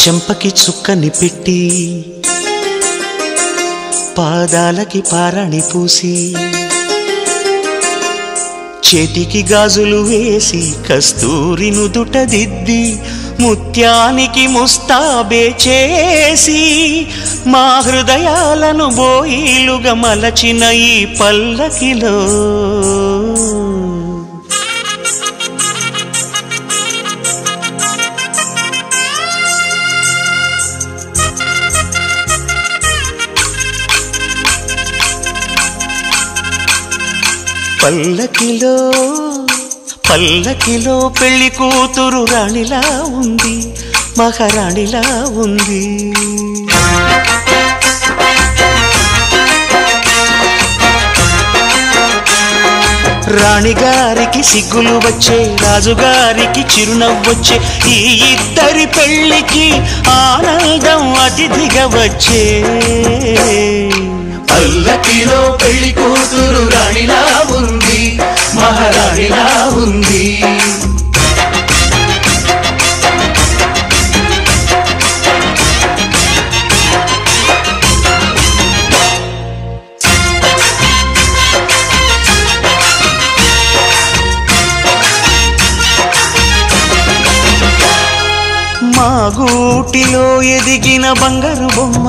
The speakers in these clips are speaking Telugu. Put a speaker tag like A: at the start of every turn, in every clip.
A: చెంపకి చుక్కని పెట్టి పాదాలకి పారాణి పూసి చేతికి గాజులు వేసి కస్తూరి నుదుట దిద్ది ముత్యానికి ముస్తాబే చేసి మా హృదయాలను బోయిలుగా మలచిన ఈ పల్లకిలో పల్లకిలో పల్లకిలో పెళ్లి కూతురు రాణిలా ఉంది, మహారాణిలా ఉంది. రాణిగారికి సిగ్గులు వచ్చే, రాజుగారికి చిరునవ్వొచ్చే, ఈ ఇద్దరి పెళ్లికి ఆనందం అతిథిగా వచ్చే.
B: పల్లకిలో పెళ్లి కూతురు రాణిలా ఉంది, మహారాణిలా ఉంది.
A: మా గూటిలో ఎదిగిన బంగారు బొమ్మ,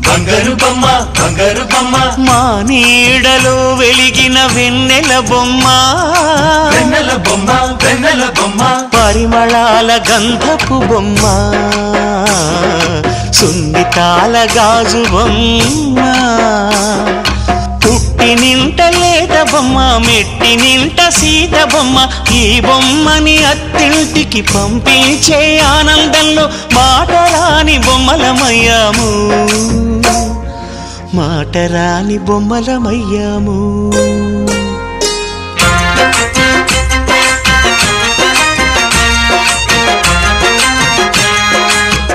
B: బంగారు బొమ్మ, బంగారు బొమ్మ.
A: మా నీడలో వెలిగిన వెన్నెల బొమ్మ,
B: వెన్నెల బొమ్మ, వెన్నెల బొమ్మ.
A: పరిమళాల గంధపు బొమ్మ, సున్నితాల గాజు బొమ్మ. పుట్టి నింట లేత బొమ్మ, మెట్టి నింట సీత బొమ్మ. ఈ బొమ్మని అత్తింటికి పంపించే ఆనందంలో మాటరాని బొమ్మలమయ్యాము, మాటరాని బొమ్మలమయ్యాము.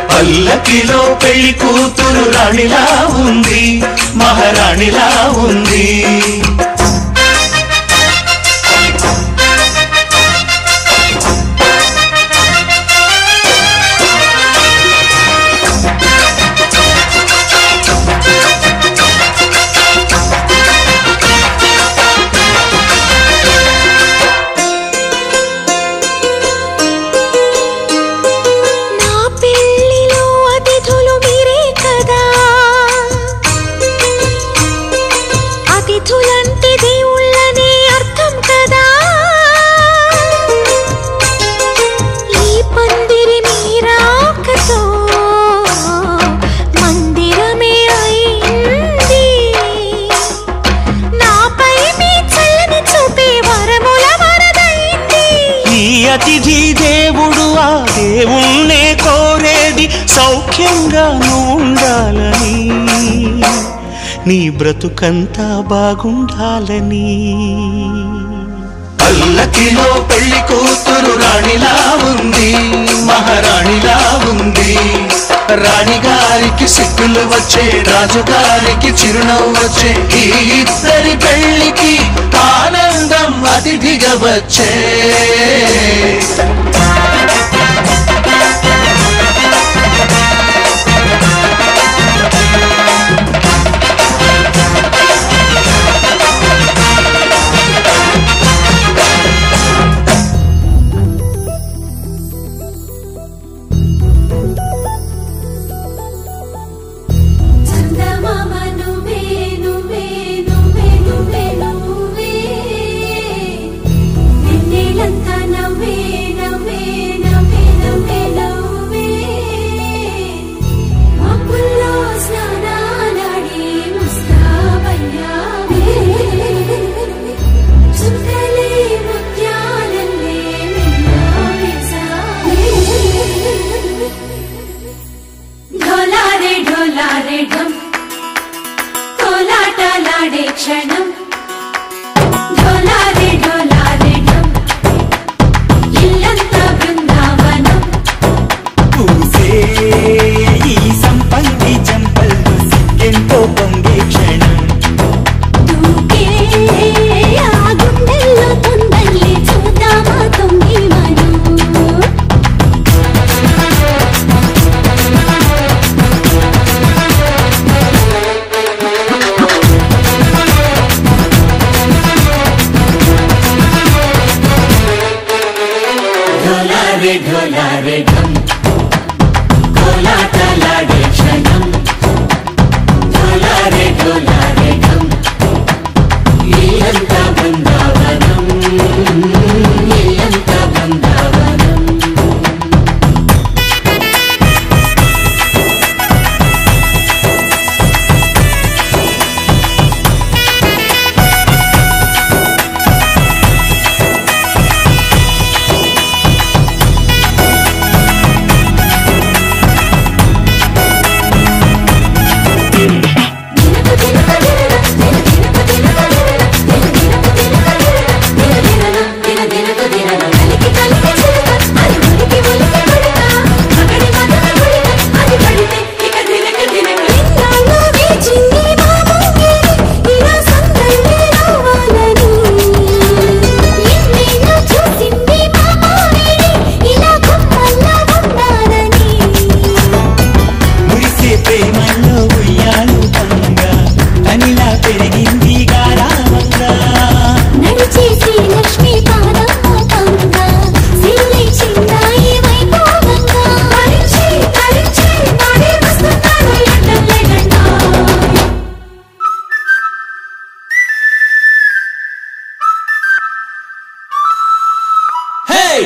B: పల్లకిలో పెళ్లి కూతురు రాణిలా ఉంది, మహారాణిలా ఉంది.
A: అతిథి దేవుడు ఆ దేవుణ్ణే కోరేది సౌఖ్యంగా ఉండాలని, నీ బ్రతుకంతా బాగుండాలని.
B: పల్లకిలో పెళ్లి కూతురు రాణిలా ఉంది, మహారాణిలా ఉంది. రాణిగారికి సిగ్గులు వచ్చే, రాజుగారికి చిరునవ్వు వచ్చే, ఈ ఇద్దరి పెళ్లికి ఆనందం అతిథిగా వచ్చే.
C: నవ్వే
B: ढोलारे ढोलारे ढम కోలాటలాడే క్షణం ढोलारे ढोलारे ढम ఇల్లంతా బృందావనం ఇల్లంతా బృందావనం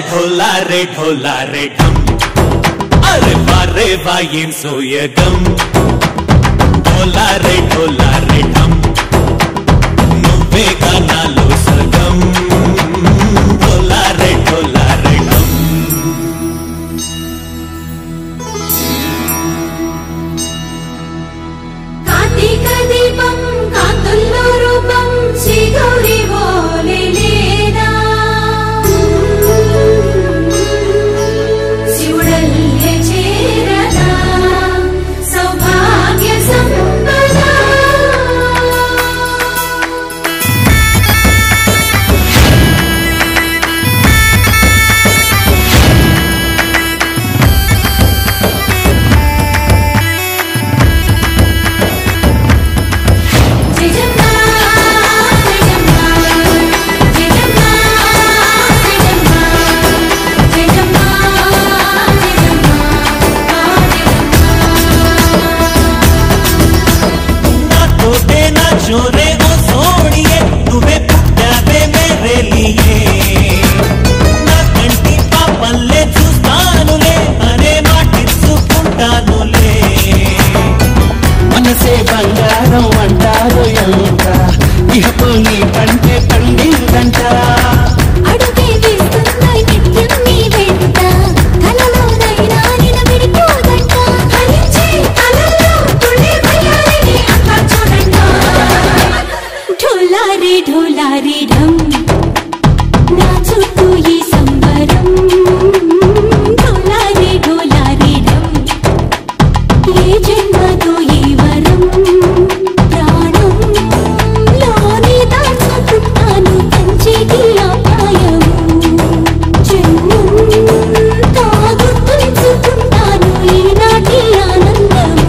A: ढोलारे ढोलारे ढम अरे वारे वायें सोयगम ढोलारे ढोलारे ढम నువ్వే గానాలో సగం ढोलारे ढोलारे ढम
C: కార్తీక దీపం కాంతుల్లో రూపం శ్రీ గౌరీ ఓలే లేదా శివుడల్లే చేరదా సౌభాగ్య సంపద
A: छोरे ओ सोनिए तुम्हें पुट्टावे मेरे लिए ना कंटी पापल्ले చూస్తానులే అనే మాటిచ్చుకుంటానులే
B: మనసే బంగారం అంటారు ఎంత ఇహపు నీ పంటే పండిందంట
C: అడుగే వేస్తున్నాయి నిత్యం నీ వెంట కలలోనైనా నిలబడిపోదంట హరించే కలల్లో తుళ్ళే వయ్యారిని అంతా చూడంట ढोलारे ढोलारे ढम నా చుట్టూ ఈ సంబరం ढोलारे ढोलारे ढम ఏ జన్మదో ఈ వరం ప్రాణం లోని దాచుకుంటాను కంచేటి అపాయము జన్మం తాగుతుంచుకుంటాను ఈనాటి ఆనందము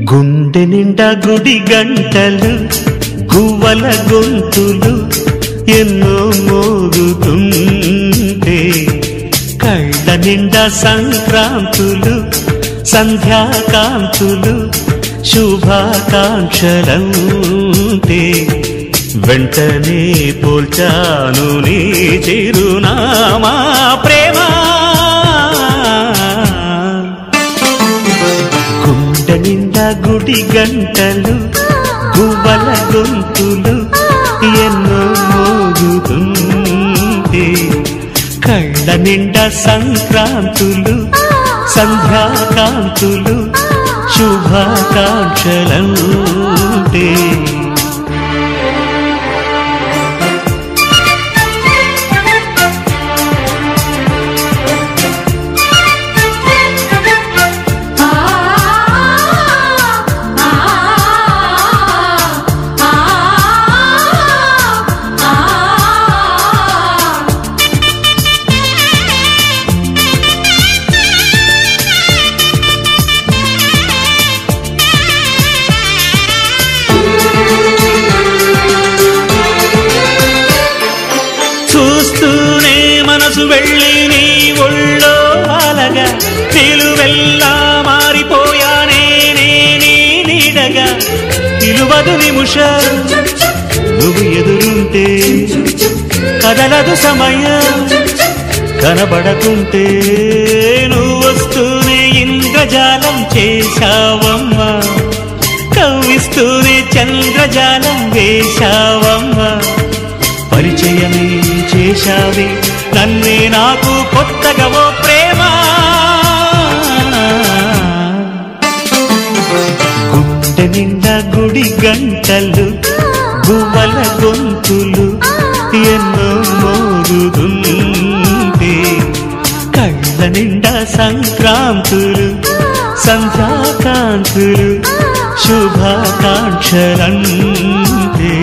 A: గుండె నిండా గుడి గంటలు గువ్వల గొంతులు ఎన్నో మోగుతుంటే కళ్ళ నిండా సంక్రాంతులు సంధ్యాకాంతులు శుభాకాంక్షలంటే వెంటనే పోల్చాను నీ చిరునామా ప్రేమ. గుండె నిండా గుడి గంటలు గువ్వల గొంతులు ఎన్నో మోగుతుంటే కళ్ళ నిండా సంక్రాంతులు సంధ్యాకాంతులు శుభాకాంక్షలంటే. చూస్తూనే మనసు వెళ్ళి నీ ఒళ్ళో అలగా నిలువెల్లా మారిపోయానే నీ నీడగా. నిలువదు నిమిషం నువ్వు ఎదురుంటే కదలదు సమయం కనబడకుంటే. నువ్వు వస్తూనే ఇంద్రజాలం చేశావమ్మా కవ్విస్తూనే చంద్రజాలం వేశావమ్మా. పరిచయమే చేశావే నన్నే నాకు కొత్తగా ఓ ప్రేమ. గుండె నిండా గుడి గంటలు గువ్వల గొంతులు ఎన్నో మోగుతుంటే కళ్ళ నిండా సంక్రాంతులు సంధ్యాకాంతులు శుభాకాంక్షలంటే.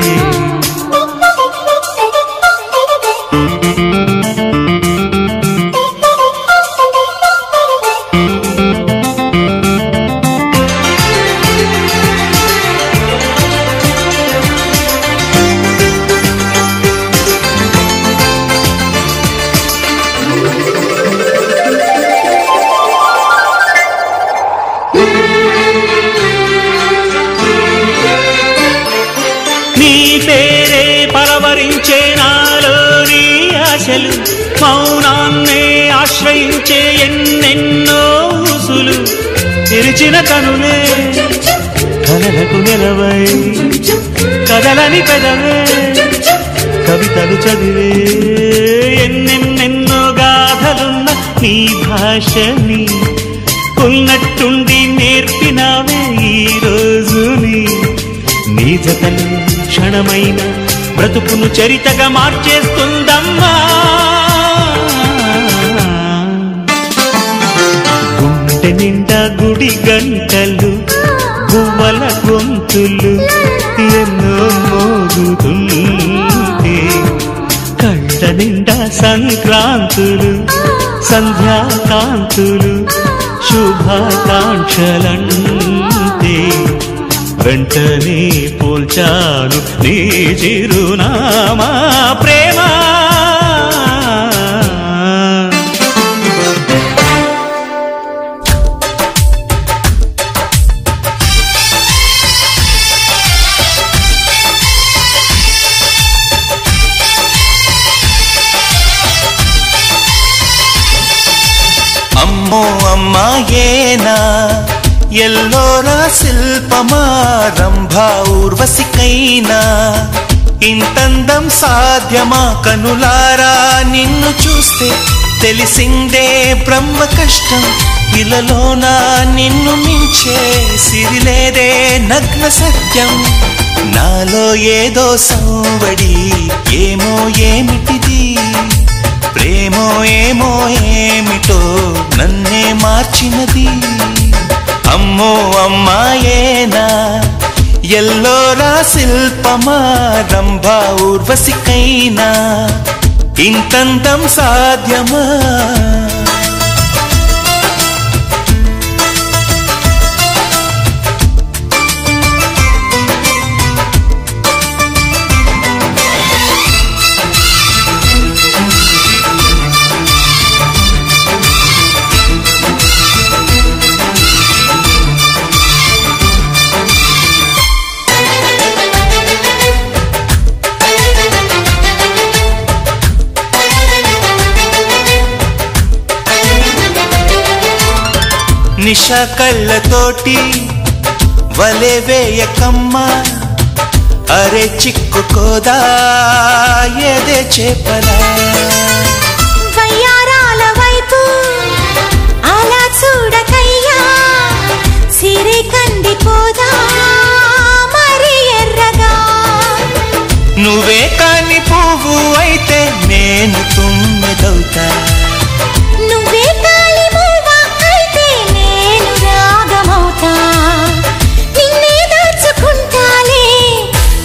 A: నీ పేరే పరవరించే నాలోని ఆశలు మౌనాన్నే ఆశ్రయించే ఎన్నెన్నో ఊసులు. తెరిచిన కనులే కలలకు నెలవై కదలని పెదవే కవితలు చదివే ఎన్నెన్నెన్నో గాథలున్న నీ భాషని ఉన్నట్టుండి నేర్పినావే ఈ రోజుని. నీ జతలు క్షణమైన బ్రతుకును చరితగా మార్చేస్తుందమ్మా. గుండె నిండా గుడి గంటలు గువ్వల గొంతులు ఎన్నో మోగుతుంటే కళ్ళ నిండా సంక్రాంతులు సంధ్యాకాంతులు శుభాకాంక్షలంటే వెంటనే పోల్చాను నీ చిరునామా ప్రేమ.
D: అమ్మో అమ్మాయేనా ఎల్లోరా శిల్పమా రంభా ఊర్వశికైనా ఇంతందం సాధ్యమా కనులారా నిన్ను చూస్తే తెలిసిందే బ్రహ్మ కష్టం ఇలలోనా నిన్ను మించే సిరిలేదే నగ్న సత్యం. నాలో ఏదో సంవడి ఏమో ఏమిటిది ప్రేమో ఏమో ఏమిటో నన్నే మార్చినది. అమ్మో అమ్మాయేనా ఎల్లోరా శిల్పమా రంభా ఊర్వశికైనా ఇంతంతం సాధ్యమా. విష కళ్ళతోటి వలె వేయకమ్మా అరే చిక్కుకోదా ఎదే చేపలా
C: వయ్యారాల వైపు అలా చూడకయ్యా సిరి కందిపోదా మరి ఎర్రగా
D: నువ్వే కాని పువ్వు అయితే నేను తుమ్మెదవుతా
C: నువ్వే కాలి మూవ అయితే నేను రాగమవుతా నిన్నే దాచుకుంటాలే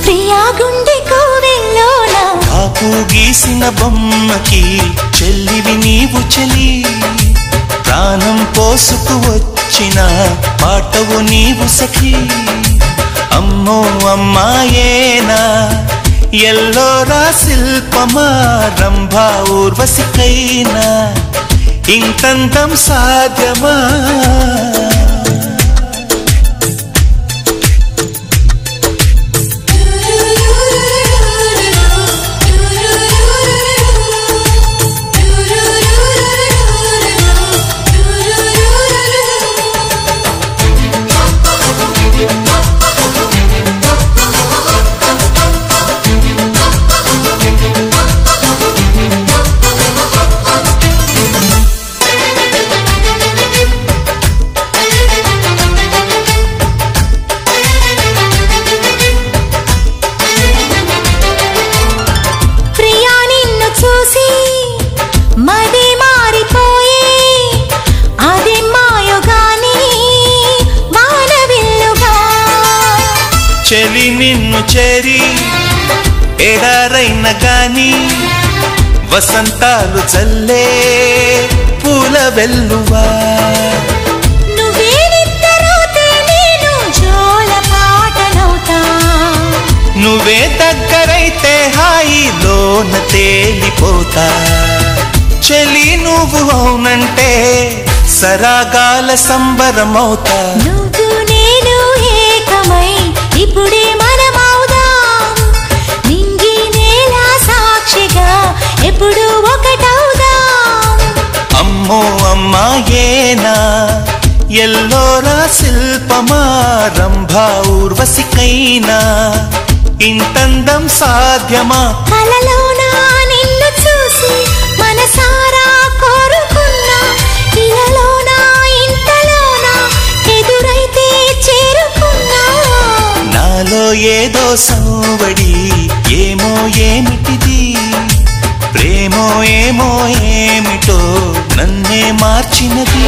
C: ప్రియా గుండె కోవెల్లోన
D: కాపు గీసిన బొమ్మకి చెల్లివి నీవు చెలి ప్రాణం పోసుకు వచ్చిన పాటవు నీవు సఖి అమ్మో అమ్మాయేనా ఎల్లోరా శిల్పమా రంభా ఊర్వశికైనా ఇంతంతం సాధ్యమా చెలి నిన్ను చేరి ఎడారైన గాని వసంతాలు చల్లే పూల వెల్లువా నువ్వే దగ్గరైతే హాయిలోన తేలిపోతా చెలి నువ్వు అవునంటే సరాగాల సంబరమవుతా
C: నువ్వు నేను ఏకమై ఇప్పుడే మనమవుదాం నింగి నేల సాక్షిగా ఎప్పుడు ఒకటవుదాం
D: అమ్మో అమ్మాయేనా ఎల్లోరా శిల్పమా రంభా ఊర్వశికైనా ఇంతందం సాధ్యమా
C: కలలోనా నిన్ను చూసి మనసారా కోరుకున్నా ఇలలోనా ఇంతలోనా ఎదురైతే చేరుకున్నా
D: నాలో ఏదో సౌవడి ఏమో ఏమిటిది ప్రేమో ఏమో ఏమిటో నన్నే మార్చినది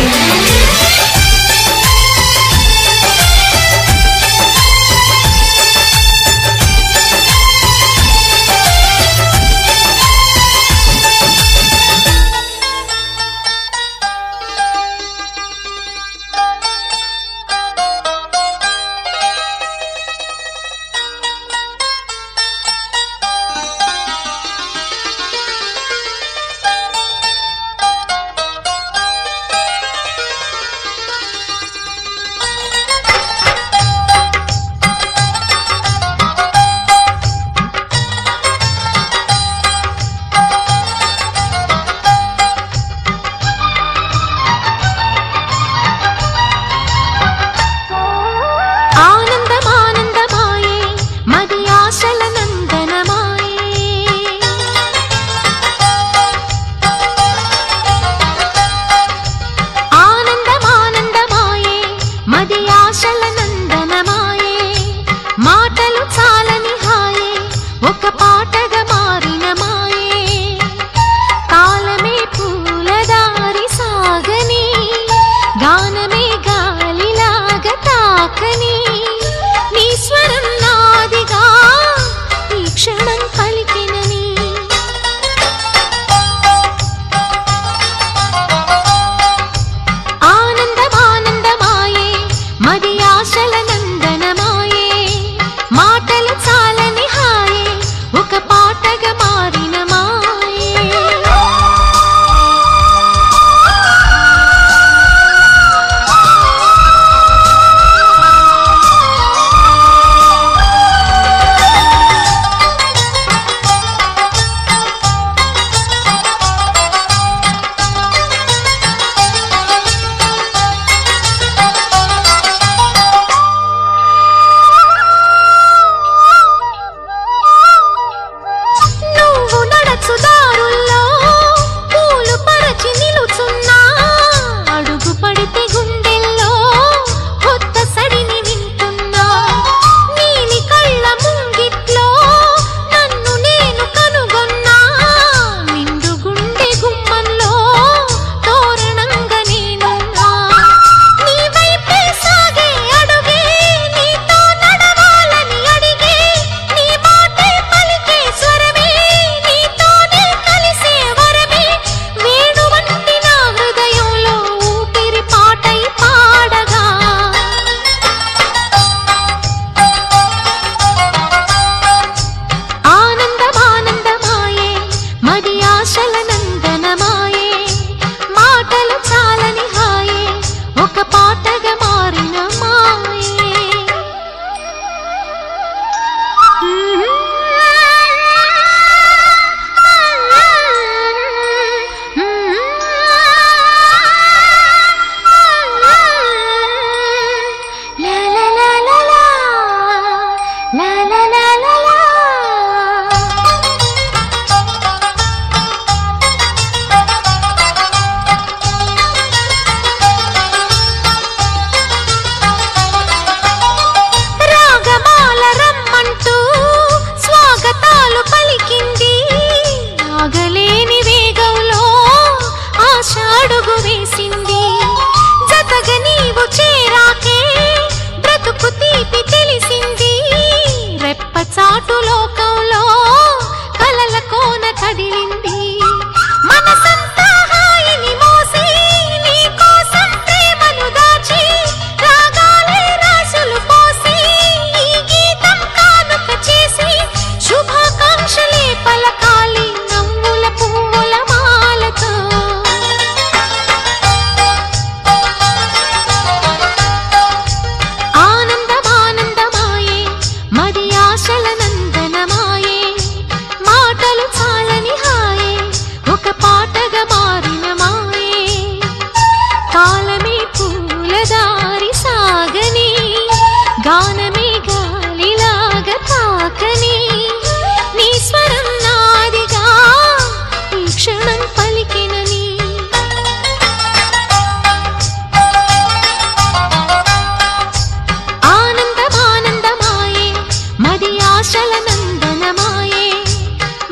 C: ఆశల నందనమాయే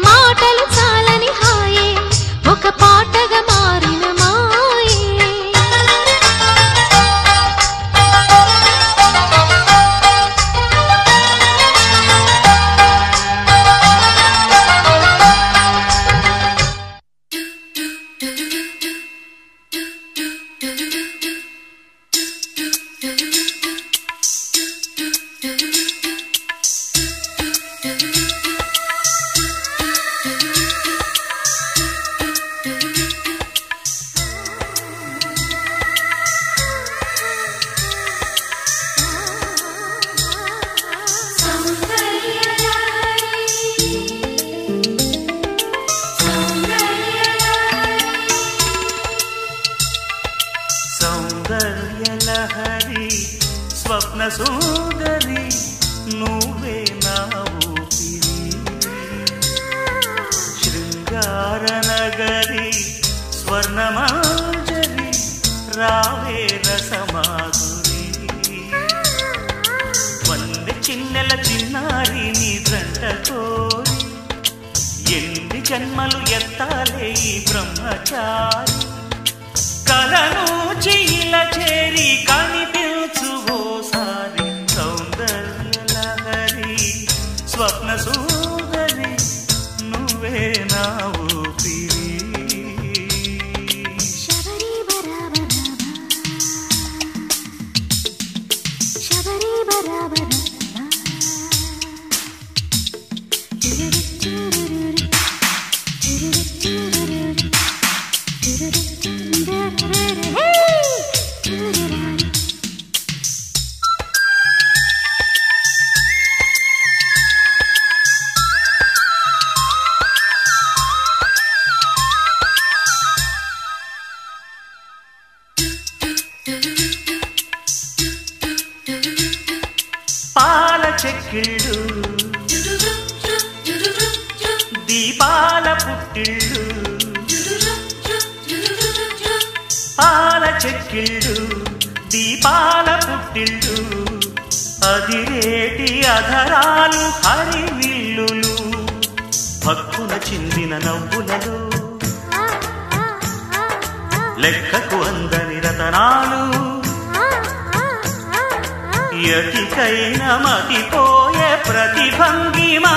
C: మాటలు చాలని హాయే ఒక పాటగా మారిన మాయే
A: సౌందర్యలహరి స్వప్న సుందరి నువ్వే నా ఊపిరి శృంగార నగరి స్వర్ణమాంజరి రావే రసమాధురి వన్నె చిన్నెల చిన్నారి నీ దంట కోరి ఎన్ని జన్మలు ఎత్తాలే ఈ బ్రహ్మచారి కలను చీల చేరి కనిపించువోసారి సౌందర్యలహరి స్వప్న సుందరి నువ్వే నా ఊపిరి పాల చెక్కిళ్ళు దీపాల పుట్టిళ్ళు పాల చెక్కిళ్ళు దీపాల పుట్టిళ్ళు అదిరేటి అధరాలు హరివిల్లులు భక్కున చిందిన నవ్వులలో లెక్కకు అందని రతనాలు యతికైన మతిపోయే ప్రతిభంగిమా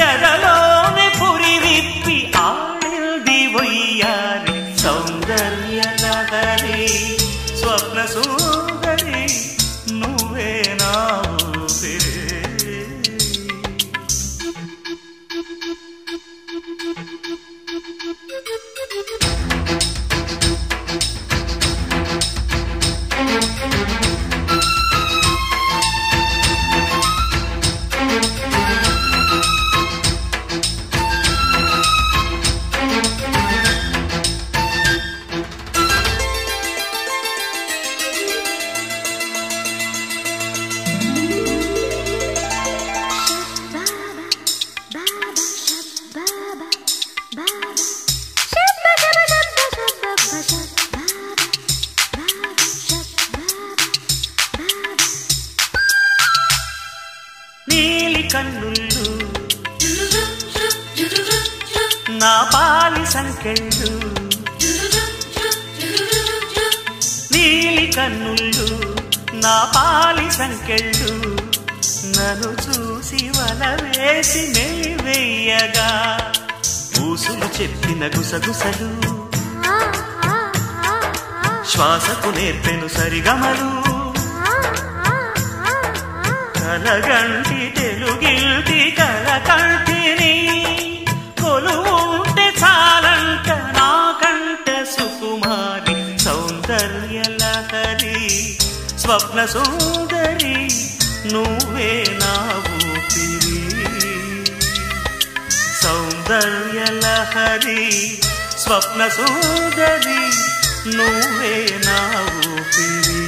A: ఎదలోనే పురి విప్పి ఆడింది వయ్యారి సౌందర్యలహరి స్వప్న సుందరి నువ్వే నా ఊపిరి నీలి కన్నుళ్ళు నా పాలి సంకెళ్ళు నీలి కన్నుళ్ళు నా పాలి సంకెళ్ళు నన్ను చూసి వల వేసి నెలివెయ్యగా ఊసులు చెప్పిన గుసగుసలు శ్వాసకు నేర్పెను సరిగమలు కలగంటి తెలుగిల్తి కలకంటిని కొలువుంటే చాలంట నాకంట సుకుమారి సౌందర్యలహరి స్వప్న సుందరి నువ్వే నా ఊపిరి సౌందర్యలహరి స్వప్న సుందరి నువ్వే నా ఊపిరి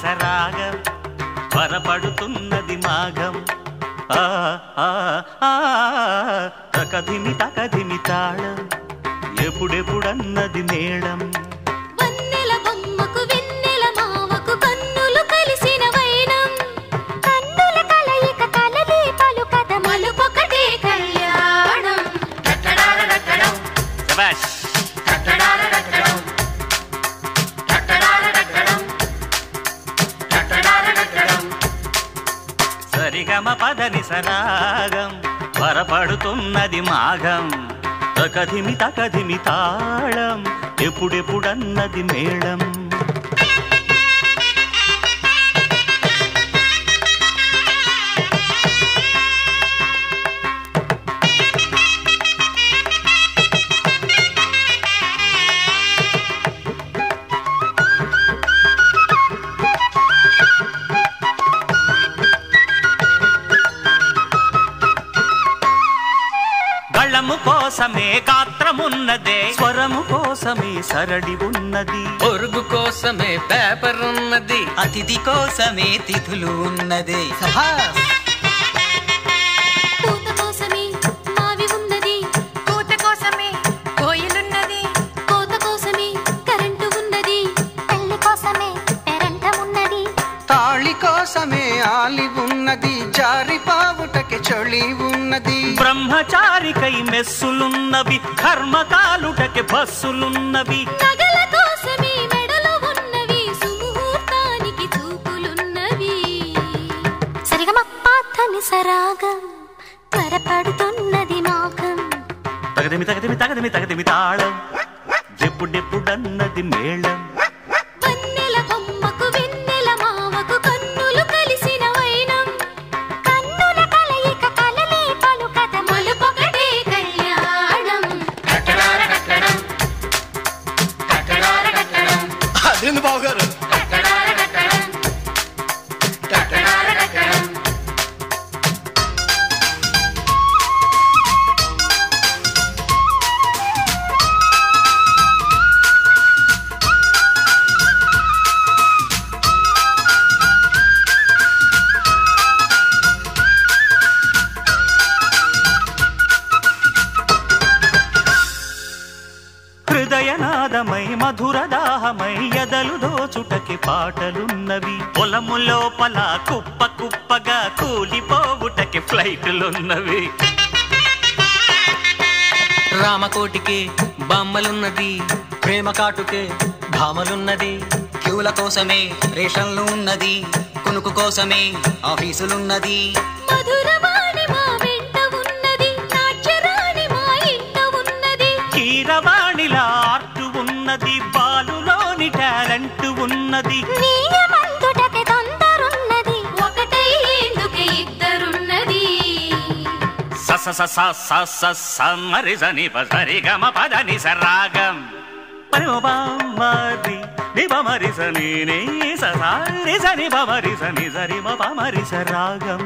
A: సరాగం త్వరపడుతున్నది మాఘం తకధిమి తకధిమి తాళం ఎప్పుడెప్పుడన్నది మేళం
C: వన్నెల బొమ్మకు వెన్నెల మావకు కన్నులు కలిసిన వైనం కన్నుల కలయిక కలలే పలుకత మలుపొకటే కళ్యాణం
A: శభాష్ సరిగమ పదని సరాగం త్వరపడుతున్నది మాఘం తకధిమి తకధిమి తాళం ఎప్పుడెప్పుడన్నది మేళం గళము కోసమే గాత్రమున్నదే స్వరము కోసమే సరడి ఉన్నది
E: పొరుగు కోసమే పేపర్ ఉన్నది
F: అతిథి కోసమే తిథులు ఉన్నది
C: పూత కోసమే మావి ఉన్నది పూత కోసమే కోయిలున్నది కోత కోసమే కరెంటు ఉన్నది తల్లి కోసమే పెరంటం ఉన్నది
E: తాళి కోసమే ఆలి ఉన్నది జారి పావుటకి చొళి ఉన్నది
A: బ్రహ్మచారికై మెస్సులున్నవి కర్మకాలుటకి బస్సులున్నవి
C: నగల కోసమే మెడలో ఉన్నవి సుముహూర్తానికి చూపులున్నవి సరిగమపాతని సరాగం త్వరపడుతున్నది మాఘం
A: తగదిమి తగదిమి తగదిమి తగదిమి తాళం ఎప్పుడెప్పుడన్నది మేళం
C: వన్నెల బొమ్మకు వెన్నెల మావకు కన్నులు కలిసిన వైనం కన్నుల కలయిక కలలే పలుకత మలుపొకటే కళ్యాణం
E: అదేంది బావగారు
A: హృదయనాదమై మధురదాహమై ఎదలు దోచుటకి పాటలున్నవి పొలము లోపల కుప్ప కుప్పగా కూలిపోవుటకి ఫ్లైటులున్నవి
F: రామకోటికి బొమ్మలున్నది ప్రేమ కాటుకే భామలున్నది క్యూల కోసమే రేషన్లు ఉన్నది కునుకు కోసమే ఆఫీసులున్నది
C: మధురవాణి మా వెంట ఉన్నది నాట్యరాణి మా ఇంట ఉన్నది
A: కీరవాణిలా ఆర్టు ఉన్నది బాలులోని టాలెంట్ ఉన్నది
C: నీయమందుటకి తొందరున్నది ఒకటైందుకే ఇద్దరున్నది
A: స స స స స స స మరి సని ప సరి గమ పదని సరాగం మరి నిబమరి సని నీ సరి సని బమరి సని సరి మమరి సరాగం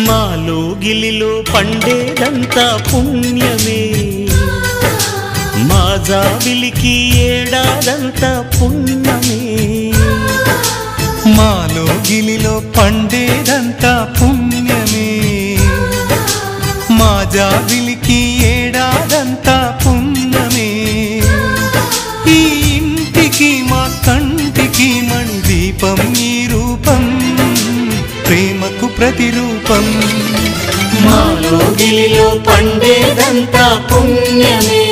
A: మాలో గిలిలో పండేదంతా పుణ్యమే మా జాబిలికి ఏడాదంతా పుణ్యమే
G: మాలో గిలిలో పండేదంతా పుణ్యమే మా జాబిలికి ఏడాదంతా పుణ్యమే ఈ ఇంటికి మా కంటికి మణి దీపం ఈ రూపం ప్రేమకు ప్రతిరూపం మాలో గిలిలో పండేదంతా పుణ్యమే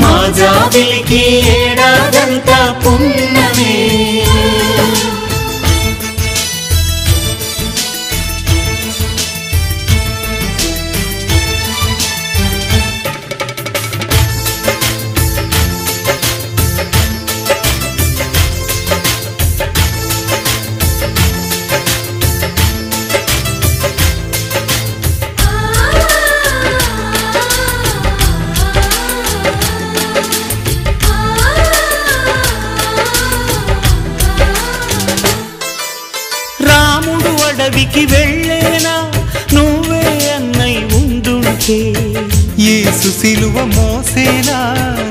G: మా జాబిలికి ఏడాదంతా పుణ్యమే అడవికి వెళ్ళేనా నువ్వే అన్నై ఉండుంటే యేసు సిలువ మోసేనా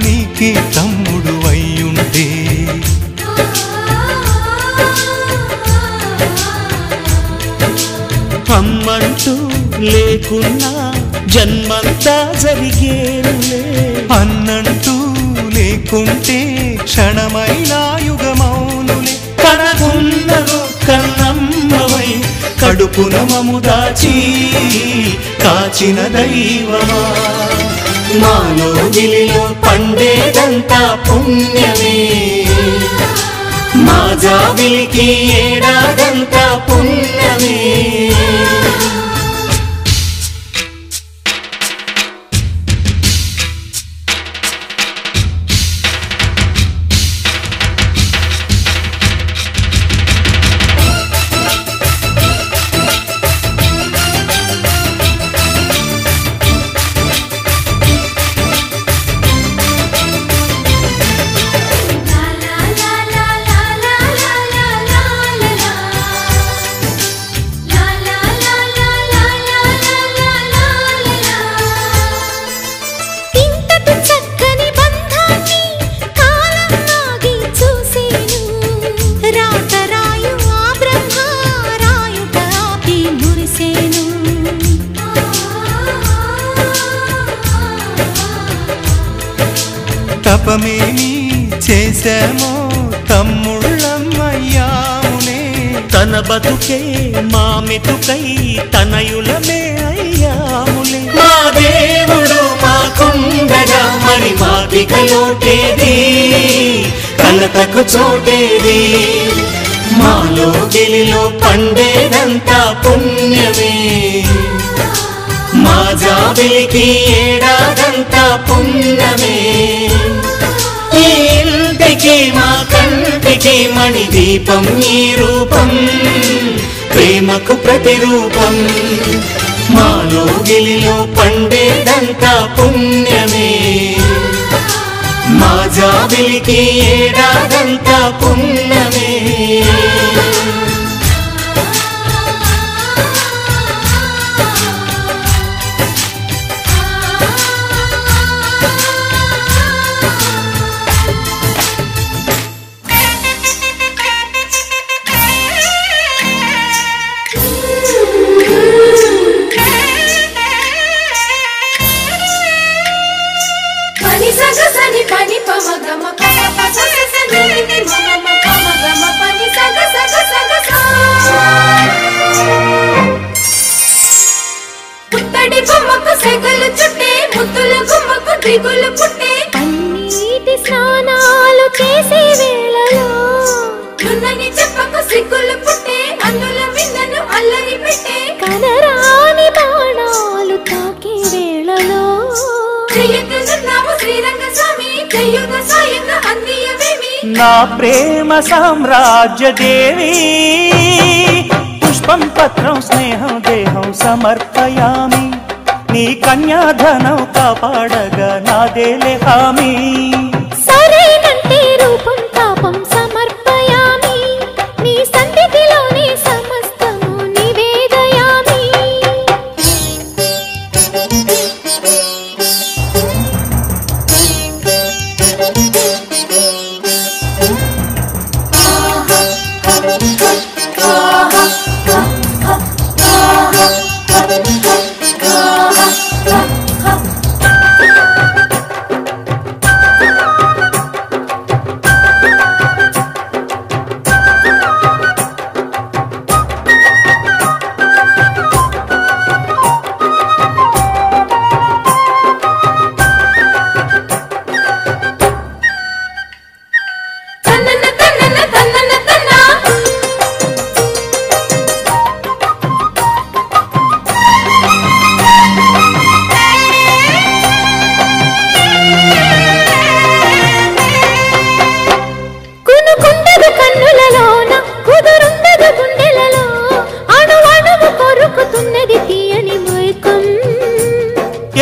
G: నీకే తమ్ముడు అయ్యుంటే అమ్మంటూ లేకున్నా జన్మంతా జరిగేనులే అన్నంటూ లేకుంటే క్షణమైనా యుగమౌనులే కనగున్నను కన్నమ్మవై కడుపున మము దాచి కాచిన దైవమా మాలో గిలిలో పండేదంతా పుణ్యమే మా జాబిలికి ఏడాదంతా పుణ్యమే తపమేమి చేశామో తమ్ముళ్ళమ్మయ్యామునే తన బతుకే మా మెతుకై తనయులమే అయ్యాములే మా దేవుడు మాకుండగా మరి మాదిక లోటేది కలతకు చోటేది మాలో గిలిలో పండేదంతా పుణ్యమే మా జాబిలికి ఏడాదంతా పుణ్యమే ఈ ఇంటికి మా కంటికి మణి దీపం ఈ రూపం ప్రేమకు ప్రతిరూపం మాలో గిలిలో పండేదంతా పుణ్యమే మా జాబిలికి ఏడాదంతా పుణ్యమే
C: పన్నీటి స్నానాలు చేసే వేళలో నున్నని చెప్పకు సిగ్గులు పుట్టే అందుల విన్నను అల్లరి పెట్టే కనరాని బాణాలు తాకే వేళలో చెయ్యతున్నాము శ్రీరంగ స్వామి చెయ్యుత సాయంగా అందియవేమి
A: నా ప్రేమ సామ్రాజ్య దేవి పుష్పం పత్రం స్నేహం దేహం సమర్పయామి నీ కన్యాధనం కాపాడగా నాదేలే హామీ
C: సరేనంటే రూపం తాపం సమర్పయామి నీ సన్నిధిలోనే సమస్తము నివేదయామి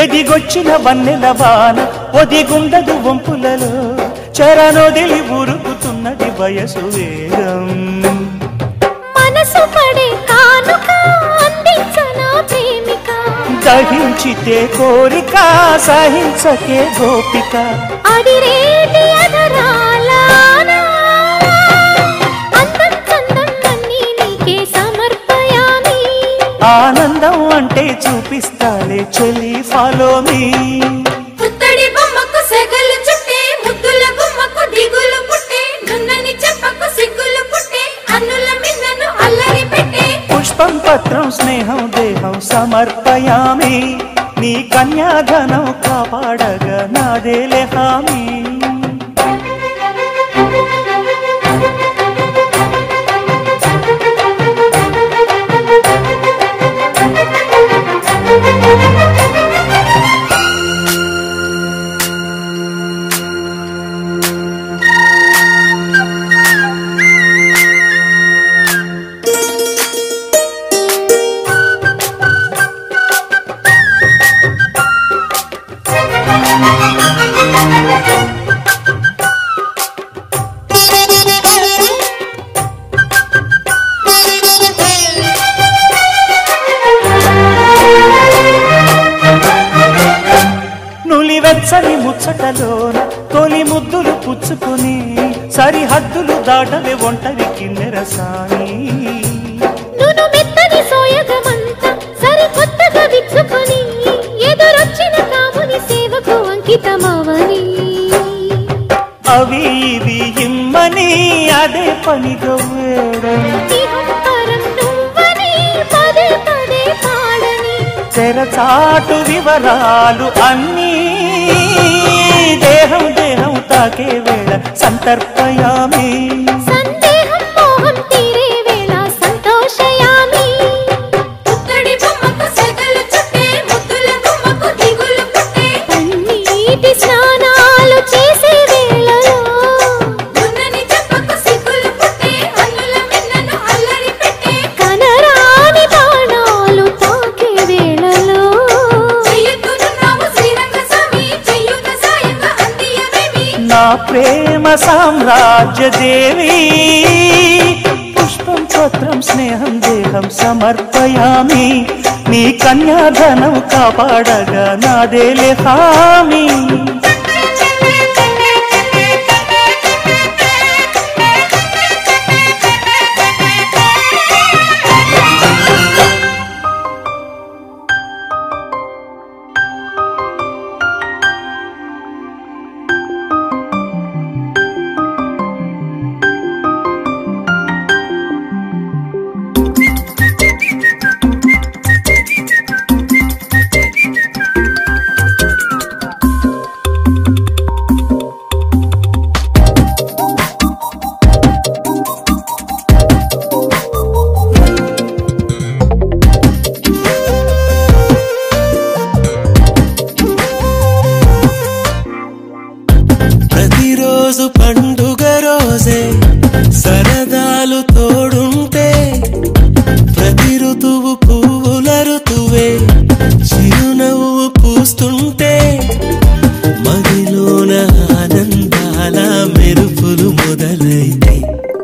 B: ఎదిగొచ్చిన వన్నెల వాన ఒదిగుండదు వంపులలో చరణొదిలి ఉరుకుతున్నది వయసు వేగం
C: మనసు పడే కానుక అందించనా ప్రేమిక
B: దహించితే కోరిక సహించకే గోపిక
C: అడిరేటి అధరాలానా అందం చందం అన్నీ నీకే సమర్పయామి
B: ఆనందం అంటే చూపిస్తాలే చెలి ఫాలో మీ
C: పుత్తడి బొమ్మకు సెగలు చుట్టే ముద్దుల గుమ్మకు దిగులు పుట్టే నున్నని చెప్పకు సిగ్గులు పుట్టే అన్నుల మిన్నను అల్లరి పెట్టే
B: పుష్పం పత్రం స్నేహం దేహం సమర్పయామి నీ కన్యాధనం కాపాడగా నాదేలే హామీ వెచ్చని ముచ్చటలోన తొలి ముద్దులు పుచ్చుకొని సరిహద్దులు దాటవే ఒంటరి కిన్నెరసాని
C: నును మెత్తని సోయగమంతా సరికొత్తగా విచ్చుకొని ఎదురొచ్చిన కాముని సేవకు అంకితమవని
B: అవి ఇవి ఇమ్మని అదే పనిగా వేడం
C: ఇహంపరం నువ్వని పదే పదే పాడని
B: తెరచాటు వివరాలు అన్నీ దేహం దేహం తాకే వేళ సంతర్పయామి
C: సందేహం మోహం తీరే వేళ సంతోషయామి పుత్తడి బొమ్మకు సెగలు చుట్టే ముద్దుల గుమ్మకు దిగులు పుట్టే అన్నిటి స్నానాలు చేసే వేళలో నున్నని చెప్పకు సిగ్గులు పుట్టే అన్నుల మిన్నను అల్లరి పెట్టే కనరాని బాణాలు తాకే వేళలో చెయ్యొద్దునున్నావు శ్రీరంగ స్వామి చెయ్యుత సాయంగా అందియవేమి
B: నా ప్రేమ సామ్రాజ్య దేవి పుష్పం పత్రం స్నేహం దేహం సమర్పయామి నీ కన్యాధనం కాపాడగా నాదేలే హామీ
G: ప్రతిరోజు పండుగ రోజే సరదాలు తోడుంటే ప్రతి ఋతువు పువ్వుల ఋతువే చిరునవ్వు పూస్తుంటే మదిలోన ఆనందాల మెరుపులు మొదలైతే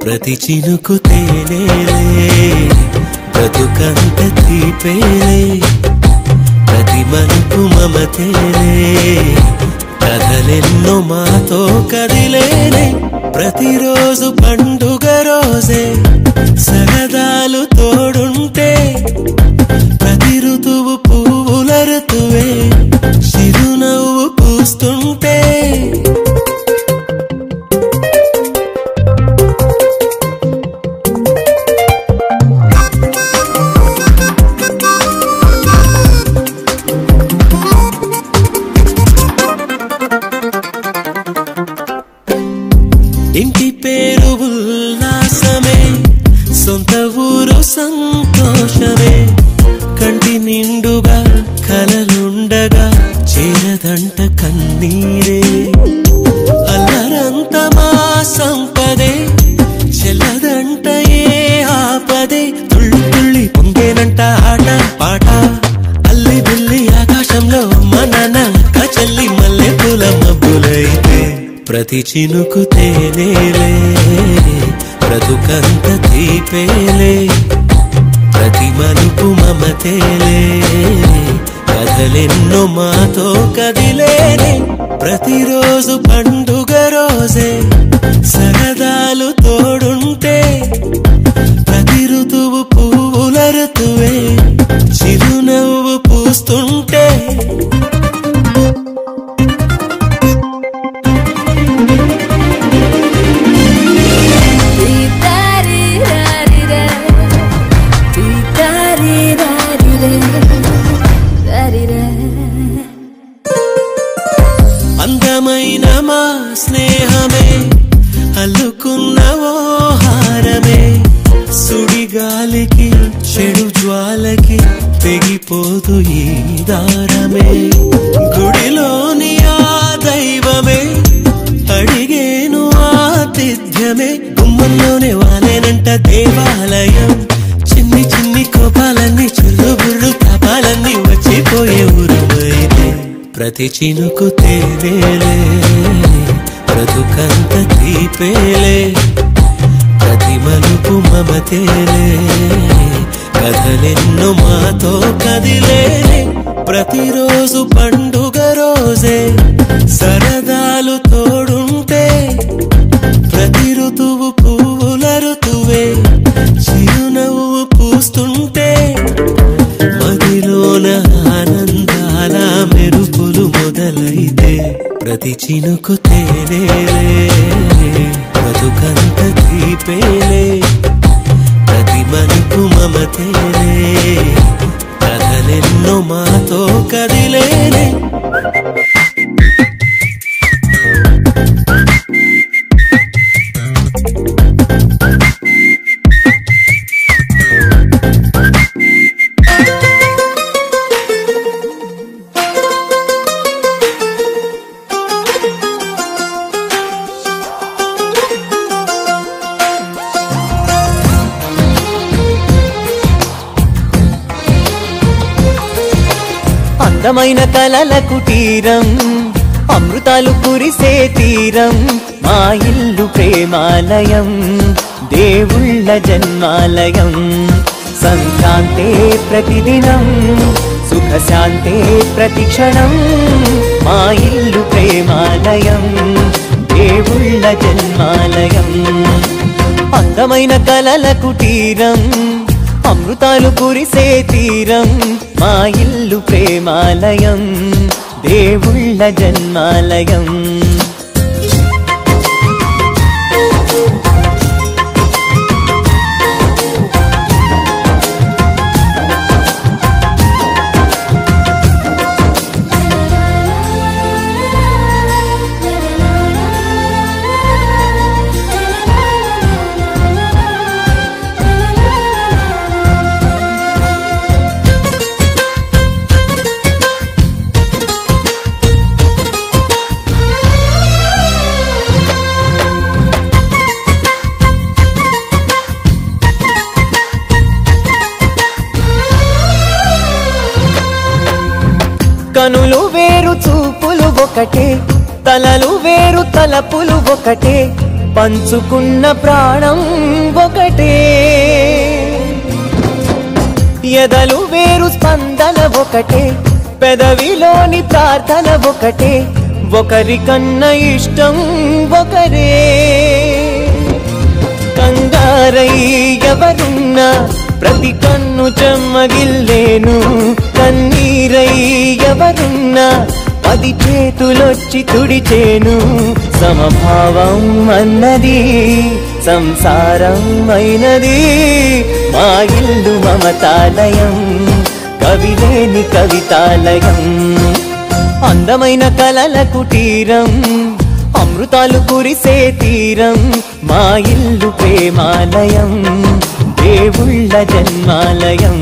G: ప్రతి చినుకు తేనేలే బ్రతుకంత తీపేలే ప్రతి మలుపు మమతేలే కథలెన్నో మాతో కదిలేనే ప్రతిరోజు పండుగ రోజే సరదాలు తోడుంటే ప్రతి ఋతువు పువ్వుల ఋతువే చిరునవ్వు పూస్తుంటే ఇంటి పేరు ఉల్లాసమే సొంత ఊరు సంతోషమే కంటి నిండుగా కలలుండగా చేరదంట కన్నీరే అల్లరంత మా సంపదే చెల్లదంట ఏ ఆపదే తుళ్ళి తుళ్ళి పొంగేనంట ఆట పాట అల్లి బిల్లి ఆకాశంలో మన చెల్లి మల్లె పూల మబ్బులైతే ప్రతి చినుకు తేనేలే బ్రతుకంత తీపేలే ప్రతి మలుపు మమతేలే కథలెన్నో మాతో కదిలేనే ప్రతిరోజు పండుగ రోజే సరదాలు తోడుంటే ప్రతి ఋతువు పువ్వుల ఋతువే చిరునవ్వు పూస్తుంటే అందమైన మా స్నేహమే అల్లుకున్న ఓ హారమే సుడిగాలికి చెడు జ్వాలకి తెగిపోదు ఈ దారమే గుడిలోని ఆ దైవమే అడిగేను ఆతిథ్యమే గుమ్మంలోనే వాలేనంట దేవాలయం చిన్ని చిన్ని కోపాలన్నీ చుర్రు బుర్రు తాపాలన్నీ వచ్చిపోయే ఊరుమైతే ప్రతి చినుకు తేనేలే బ్రతుకంత తీపేలే ప్రతి మలుపు మమతేలే కథలెన్నో మాతో కదిలేనే ప్రతిరోజు పండుగ రోజే సరదాలు తోడుంటే ప్రతి ఋతువు పువ్వుల ఋతువే చిరునవ్వు పూస్తుంటే మదిలోన ఆనందాల మెరుపులు మొదలైతే ప్రతి చినుకు తేనేలే బ్రతుకంత తీపేలే ప్రతి మలుపు మమతేలే కథలెన్నో మాతో కదిలేనే
H: అందమైన కలల కుటీరం అమృతాలు కురిసే తీరం మా ఇల్లు ప్రేమాలయం దేవుళ్ళ జన్మాలయం సంక్రాంతే ప్రతిదినం సుఖశాంతే ప్రతిక్షణం మా ఇల్లు ప్రేమాలయం దేవుళ్ళ జన్మాలయం అందమైన కలల కుటీరం అమృతాలు కురిసే తీరం మా ఇల్లు ప్రేమాలయం దేవుళ్ళ జన్మాలయం కనులు వేరు చూపులు ఒకటే తలలు వేరు తలపులు ఒకటే పంచుకున్న ప్రాణం ఒకటే ఎదలు వేరు స్పందన ఒకటే పెదవిలోని ప్రార్థన ఒకటే ఒకరికన్నా ఇష్టం ఒకరే కంగారయ్య ఎవరున్నా ప్రతి కన్ను చెమ్మగిల్లేను కన్నీరై ఎవరున్నా 10 చేతులొచ్చి తుడిచేను సమభావం అన్నది సంసారం అయినది మా ఇల్లు మమతాలయం కవిలేని కవితాలయం అందమైన కలల కుటీరం అమృతాలు కురిసే తీరం మా ఇల్లు ప్రేమాలయం దేవుళ్ళ జన్మాలయం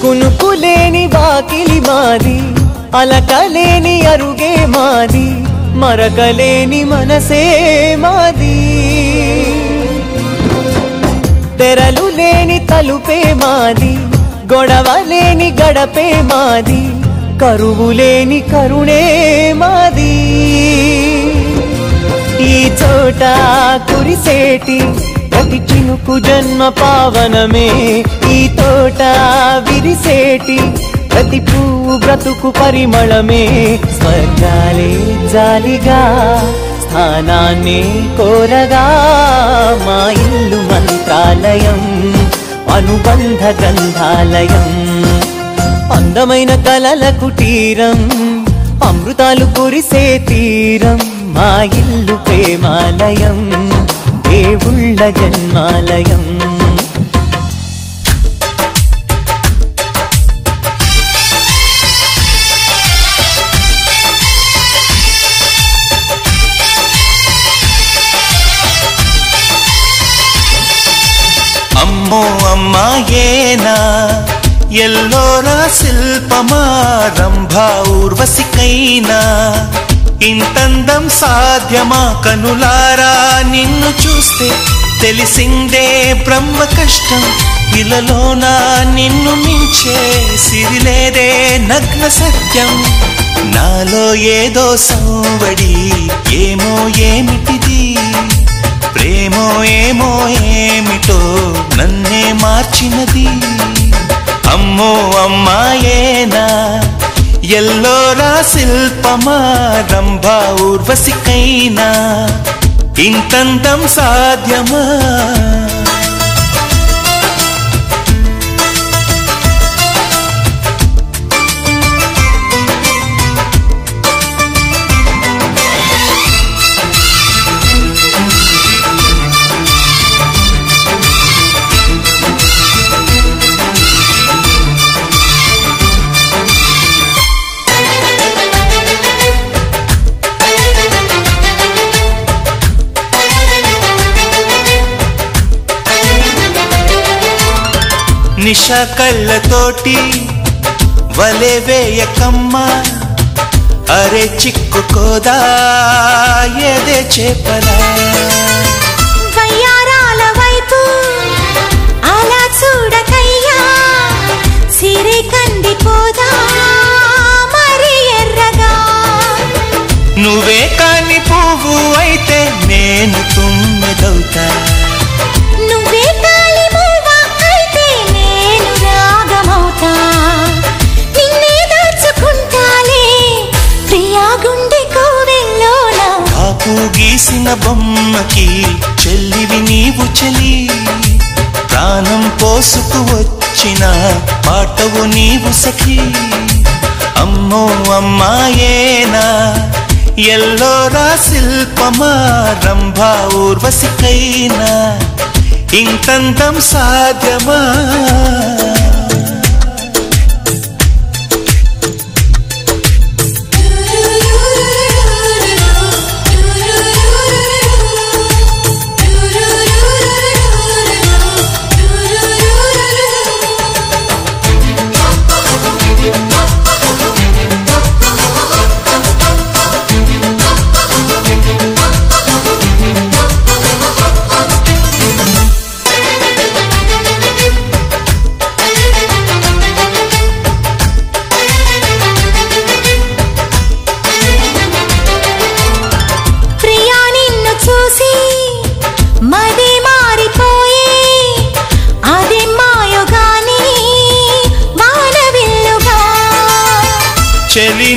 H: కునుకులేని వాకిలి మాది అలకలేని అరుగే మాది మరకలేని మనసే మాది తెరలు లేని తలుపే మాది గొడవ లేని గడపే మాది కరువు లేని కరుణే మాది ఈ చోట కురిసేటి ప్రతి చినుకు జన్మ పావనమే ఈ తోట విరిసేటి ప్రతి పువ్వు బ్రతుకు పరిమళమే స్వర్గాలే జాలిగా స్థానాన్ని కోరగా మా ఇల్లు మంత్రాలయం అనుబంధ గ్రంథాలయం అందమైన కలల కుటీరం అమృతాలు కురిసే తీరం మా ఇల్లు ప్రేమాలయం దేవుళ్ళ జన్మాలయం
D: అమ్మో అమ్మాయేనా ఎల్లోరా శిల్పమా రంభా ఊర్వశికైనా ఇంతందం సాధ్యమా కనులారా నిన్ను చూస్తే తెలిసిందే బ్రహ్మ కష్టం ఇలలోనా నిన్ను మించే సిరిలేదే నగ్న సత్యం నాలో ఏదో సంవడి ఏమో ఏమిటిది ప్రేమో ఏమో ఏమిటో నన్నే మార్చినది అమ్మో అమ్మాయేనా ఎల్లోరా శిల్పమా రంభా ఊర్వశికైనా ఇంతంతం సాధ్యమా నిషా కళ్ళతోటి వలే వేయకమ్మా అరే చిక్కుకోదా ఎదే చేపలా
C: వయ్యారాల వైపు అలా చూడకయ్యా సిరి కందిపోదా మరి ఎర్రగా
D: నువ్వే కాని పువ్వు అయితే నేను తుమ్మెదవుతా
C: నువ్వే కాలి మూవ అయితే నేను రాగమవుతా నిన్నే దాచుకుంటాలే ప్రియా గుండె కోవెల్లోన
D: కాపు గీసిన బొమ్మకి చెల్లివి నీవు చెలి ప్రాణం పోసుకు వచ్చిన పాటవు నీవు సఖి అమ్మో అమ్మాయేనా ఎల్లోరా శిల్పమా రంభా ఊర్వశికైనా ఇంతంతం సాధ్యమా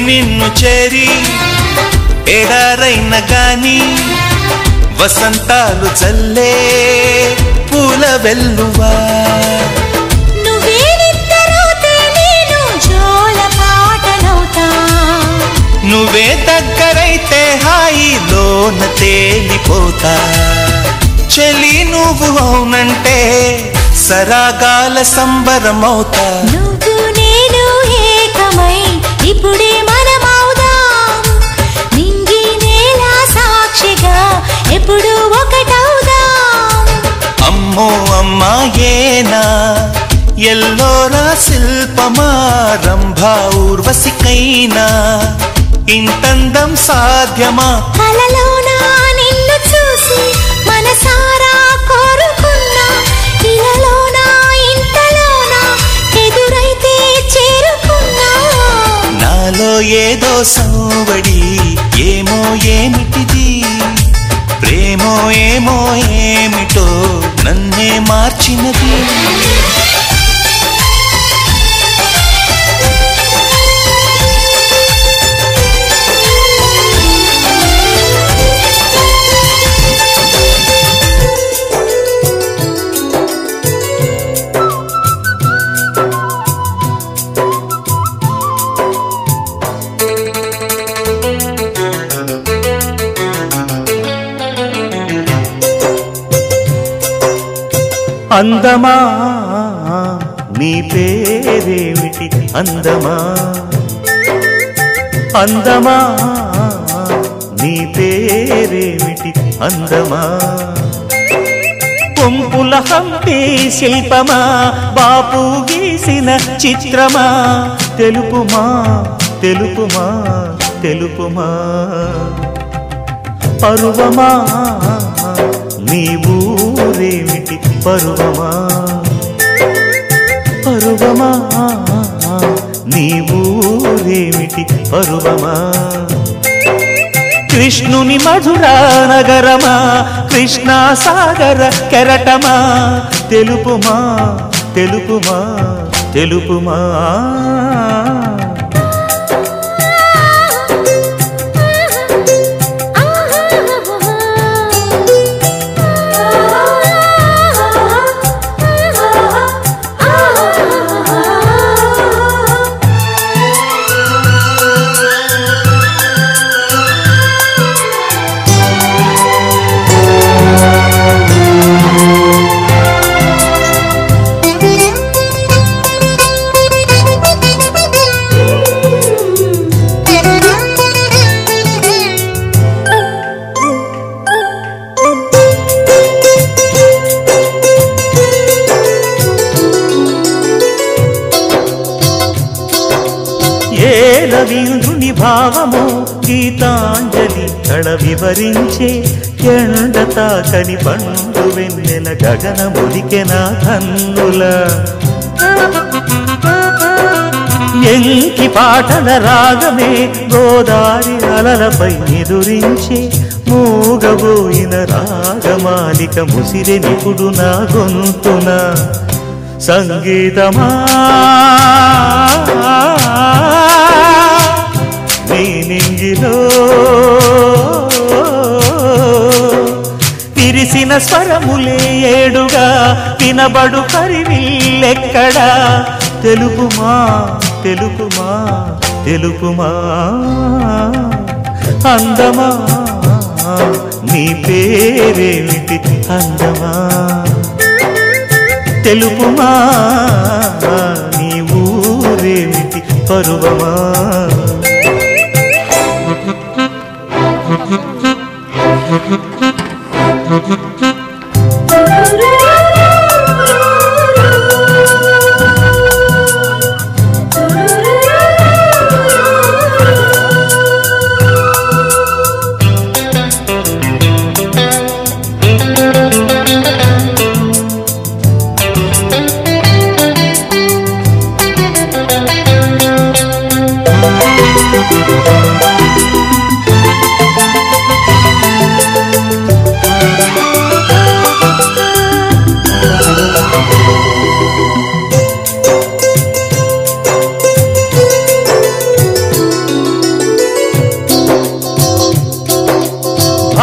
D: నిన్ను చేరి ఎడారైన గాని వసంతాలు చల్లే పూల వెల్లువా నువ్వే దగ్గరైతే హాయిలోన తేలిపోతా చెలి నువ్వు అవునంటే సరాగాల సంబరమవుతా
C: నువ్వు నేను ఏకమై ఇప్పుడే మనమవుదాం నింగి నేల సాక్షిగా ఎప్పుడు ఒకటవుదాం
D: అమ్మో అమ్మాయేనా ఎల్లోరా శిల్పమా రంభా ఊర్వశికైనా ఇంతందం సాధ్యమా
C: కలలోనా నిన్ను చూసి మనసారా కోరుకున్నా ఇలలోనా ఇంతలోనా ఎదురైతే చేరుకున్నా
D: నాలో ఏదో సౌవడి ఏమో ఏమిటిది ప్రేమో ఏమో ఏమిటో నన్నే మార్చినది
B: అందమా నీ పేరేమిటి అందమా అందమా నీ పేరేమిటి అందమా కొంపుల హంపి శిల్పమా బాపు గీసిన చిత్రమా తెలుపుమా తెలుపుమా తెలుపుమా పరువమా నీ ఊరేమిటి పరువమా పరువమా నీ ఊరేమిటి పరువమా కృష్ణుని మధురా నగరమా కృష్ణా సాగర కెరటమా తెలుపుమా తెలుపుమా తెలుపుమా రవీంద్రుని భావము గీతాంజలి కళ వివరించే ఎండ తాకని పండు వెన్నెల గగన ముదికెన కన్నుల ఎంకి పాటల రాగమే గోదారి అలలపై ఎదురించే మూగబోయిన రాగమాలిక ముసిరె నిపుడు నా గొంతున సంగీతమా నీ నింగిలో విరిసిన స్వరములే ఏడుగా వినబడు కరివిల్లెక్కడా తెలుపుమా తెలుపుమా తెలుపుమా అందమా నీ పేరేమిటి అందమా తెలుపుమా నీ ఊరేమిటి పరువమా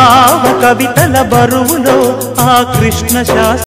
B: భావ కవితల బరువులో ఆ కృష్ణ శాస్త్రి